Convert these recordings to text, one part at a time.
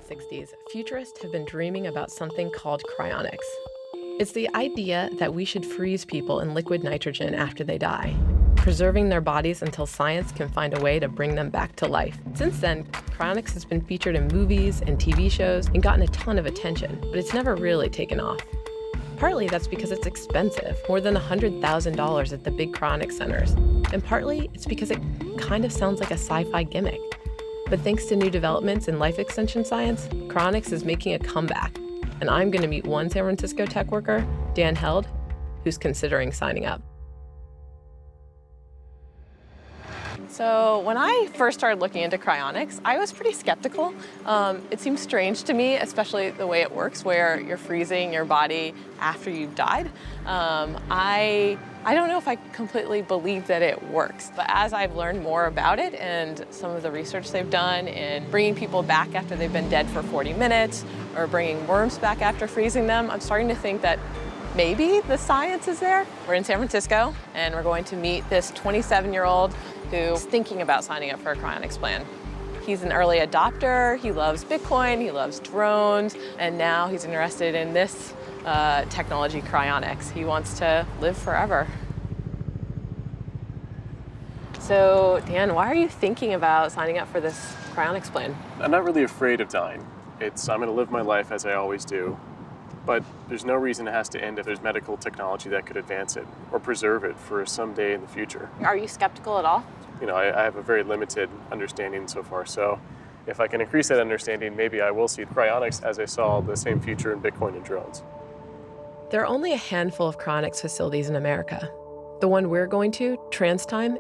1960s, futurists have been dreaming about something called cryonics. It's the idea that we should freeze people in liquid nitrogen after they die, preserving their bodies until science can find a way to bring them back to life. Since then, cryonics has been featured in movies and TV shows and gotten a ton of attention, but it's never really taken off. Partly that's because it's expensive, more than $100,000 at the big cryonic centers. And partly it's because it kind of sounds like a sci-fi gimmick. But thanks to new developments in life extension science, cryonics is making a comeback. And I'm going to meet one San Francisco tech worker, Dan Held, who's considering signing up. So when I first started looking into cryonics, I was pretty skeptical. It seems strange to me, especially the way it works, where you're freezing your body after you've died. I don't know if I completely believe that it works, but as I've learned more about it and some of the research they've done in bringing people back after they've been dead for 40 minutes or bringing worms back after freezing them, I'm starting to think that maybe the science is there. We're in San Francisco, and we're going to meet this 27-year-old who's thinking about signing up for a cryonics plan. He's an early adopter, he loves Bitcoin, he loves drones, and now he's interested in this technology, cryonics. He wants to live forever. So, Dan, why are you thinking about signing up for this cryonics plan? I'm not really afraid of dying. I'm going to live my life as I always do. But there's no reason it has to end if there's medical technology that could advance it or preserve it for someday in the future. Are you skeptical at all? You know, I have a very limited understanding so far. So if I can increase that understanding, maybe I will see cryonics as I saw the same future in Bitcoin and drones. There are only a handful of cryonics facilities in America. The one we're going to, TransTime,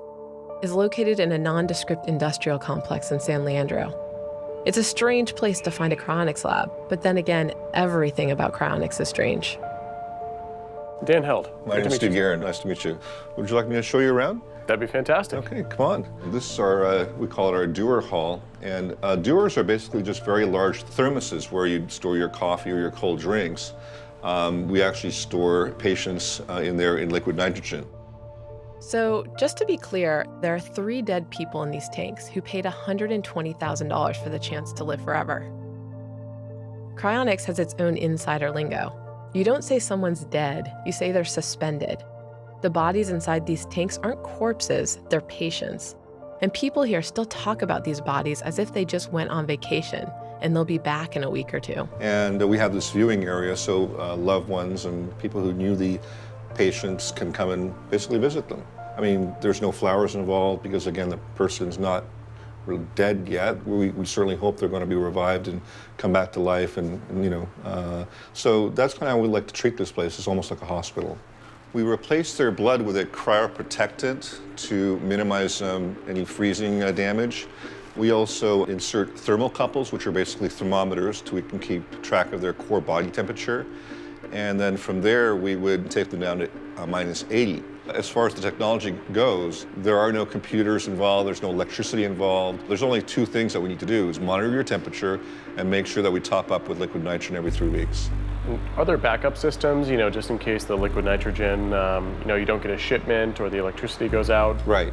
is located in a nondescript industrial complex in San Leandro. It's a strange place to find a cryonics lab, but then again, everything about cryonics is strange. Dan Held. My name is Steve Guerin. Nice to meet you. Would you like me to show you around? That'd be fantastic. Okay, come on. This is our, we call it our dewar hall. And dewars are basically just very large thermoses where you store your coffee or your cold drinks. We actually store patients in there in liquid nitrogen. So just to be clear, there are 3 dead people in these tanks who paid $120,000 for the chance to live forever. Cryonics has its own insider lingo. You don't say someone's dead, you say they're suspended. The bodies inside these tanks aren't corpses, they're patients. And people here still talk about these bodies as if they just went on vacation and they'll be back in a week or 2. And we have this viewing area, so loved ones and people who knew the patients can come and basically visit them. I mean, there's no flowers involved because, again, the person's not really dead yet. We certainly hope they're going to be revived and come back to life, and you know. So that's kind of how we like to treat this place. It's almost like a hospital. We replace their blood with a cryoprotectant to minimize any freezing damage. We also insert thermocouples, which are basically thermometers, so we can keep track of their core body temperature. And then from there, we would take them down to -80. As far as the technology goes, there are no computers involved, there's no electricity involved. There's only 2 things that we need to do, is monitor your temperature and make sure that we top up with liquid nitrogen every 3 weeks. Are there backup systems, you know, just in case the liquid nitrogen, you know, you don't get a shipment or the electricity goes out? Right.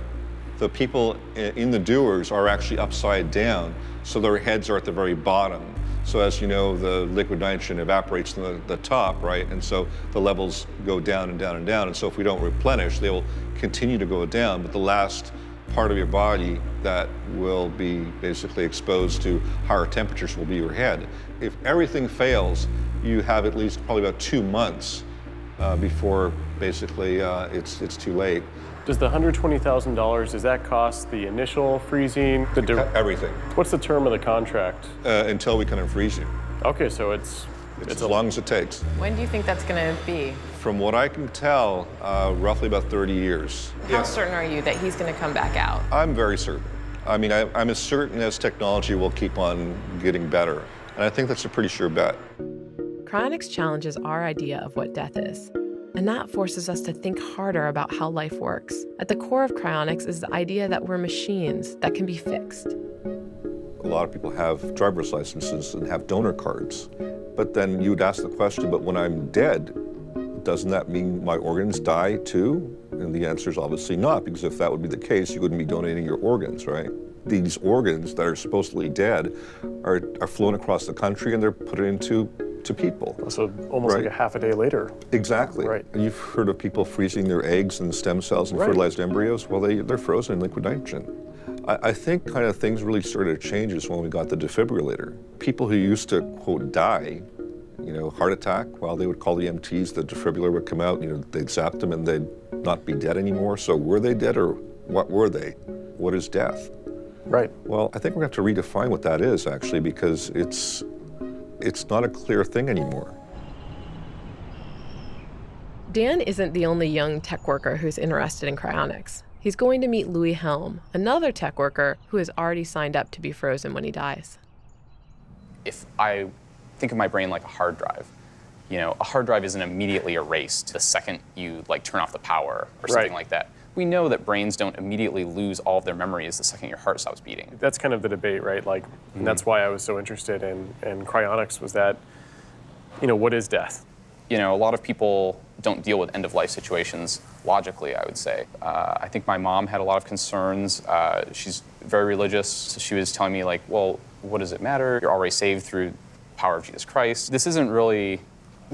The people in the dewars are actually upside down, so their heads are at the very bottom. So as you know, the liquid nitrogen evaporates from the top, right? And so the levels go down and down and down. And so if we don't replenish, they will continue to go down. But the last part of your body that will be basically exposed to higher temperatures will be your head. If everything fails, you have at least probably about 2 months before basically it's too late. Does the $120,000, does that cost the initial freezing? Everything. What's the term of the contract? Until we can unfreeze you. Okay, so it's as long as it takes. When do you think that's going to be? From what I can tell, roughly about 30 years. How certain are you that he's going to come back out? I'm very certain. I mean, I'm as certain as technology will keep on getting better. And I think that's a pretty sure bet. Cryonics challenges our idea of what death is. And that forces us to think harder about how life works. At the core of cryonics is the idea that we're machines that can be fixed. A lot of people have driver's licenses and have donor cards. But then you would ask the question, but when I'm dead, doesn't that mean my organs die too? And the answer is obviously not, because if that would be the case, you wouldn't be donating your organs, right? these organs that are supposedly dead are flown across the country and they're put into people. So almost Right. like a half a day later. Exactly. Right. And you've heard of people freezing their eggs and stem cells and Right. fertilized embryos. Well, they're frozen in liquid nitrogen. I think kind of things really started to change is when we got the defibrillator. People who used to, quote, die, heart attack, well, they would call the EMTs, the defibrillator would come out, they'd zap them and they'd not be dead anymore. So were they dead or what were they? What is death? Right. Well, I think we're going to have to redefine what that is, actually, because it's not a clear thing anymore. Dan isn't the only young tech worker who's interested in cryonics. He's going to meet Louis Helm, another tech worker who has already signed up to be frozen when he dies. If I think of my brain like a hard drive, a hard drive isn't immediately erased the second you turn off the power or something Right. like that. We know that brains don't immediately lose all of their memories the second your heart stops beating. That's kind of the debate, right? And that's why I was so interested in cryonics was that, what is death? A lot of people don't deal with end-of-life situations logically, I would say. I think my mom had a lot of concerns. She's very religious, so she was telling me, well, what does it matter? You're already saved through the power of Jesus Christ. This isn't really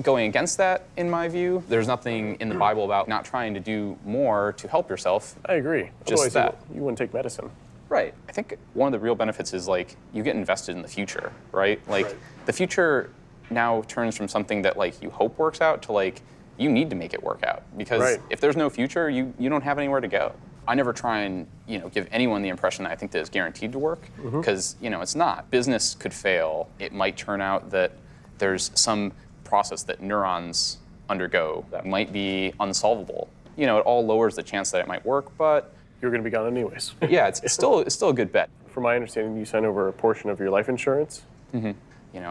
going against that, in my view. There's nothing in the Bible about not trying to do more to help yourself. I agree. Just Otherwise, that. you wouldn't take medicine. Right. I think one of the real benefits is you get invested in the future, right? Right. The future now turns from something that you hope works out to you need to make it work out, because Right. if there's no future, you don't have anywhere to go. I never try and give anyone the impression that I think that it's guaranteed to work, because it's not. Business could fail. It might turn out that there's some process that neurons undergo that might be unsolvable. It all lowers the chance that it might work, but You're going to be gone anyways. yeah, it's still a good bet. From my understanding, you sign over a portion of your life insurance.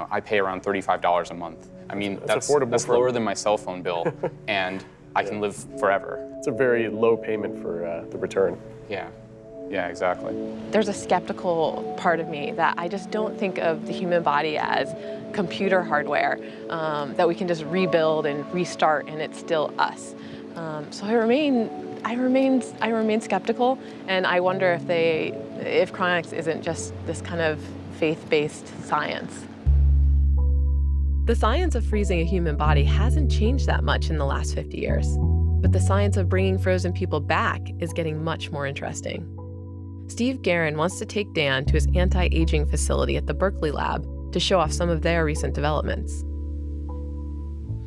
I pay around $35 a month. I mean, That's affordable that's for- lower than my cell phone bill, and I can live forever. It's a very low payment for the return. Yeah, exactly. There's a skeptical part of me that I just don't think of the human body as computer hardware that we can just rebuild and restart and it's still us. So I remain skeptical, and I wonder if cryonics isn't just this kind of faith-based science. The science of freezing a human body hasn't changed that much in the last 50 years, but the science of bringing frozen people back is getting much more interesting. Steve Guerin wants to take Dan to his anti-aging facility at the Berkeley Lab to show off some of their recent developments.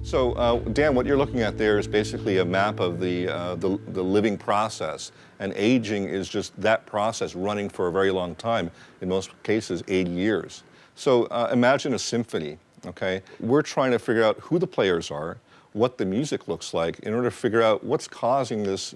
So, Dan, what you're looking at there is basically a map of the living process, and aging is just that process running for a very long time, in most cases 80 years. So imagine a symphony, okay? We're trying to figure out who the players are, what the music looks like, in order to figure out what's causing this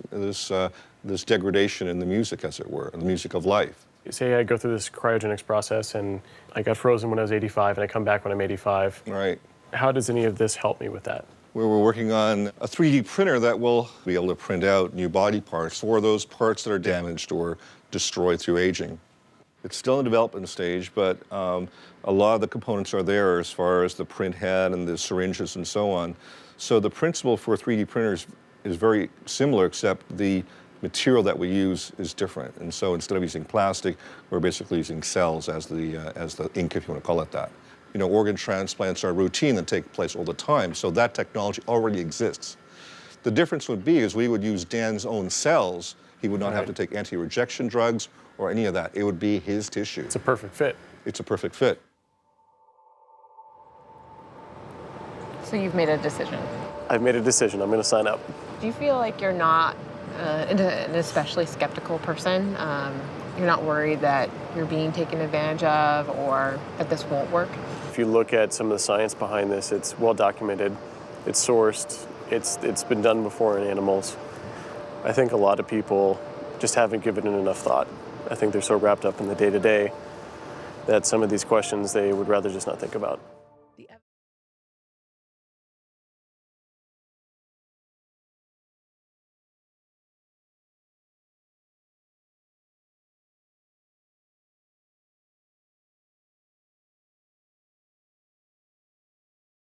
degradation in the music, as it were, the music of life. Say I go through this cryogenics process and I got frozen when I was 85 and I come back when I'm 85. Right. How does any of this help me with that? Where we're working on a 3D printer that will be able to print out new body parts for those parts that are damaged or destroyed through aging. It's still in the development stage, but a lot of the components are there as far as the print head and the syringes and so on. So the principle for 3D printers is very similar, except the material that we use is different. And so instead of using plastic, we're basically using cells as the ink, if you want to call it that. Organ transplants are routine and take place all the time, so that technology already exists. The difference would be is we would use Dan's own cells. He would not have to take anti-rejection drugs or any of that. It would be his tissue. It's a perfect fit. It's a perfect fit. So you've made a decision. I've made a decision. I'm going to sign up. Do you feel like you're not an especially skeptical person? You're not worried that you're being taken advantage of or that this won't work? If you look at some of the science behind this, it's well documented, it's sourced, it's been done before in animals. I think a lot of people just haven't given it enough thought. I think they're so wrapped up in the day-to-day that some of these questions they would rather just not think about.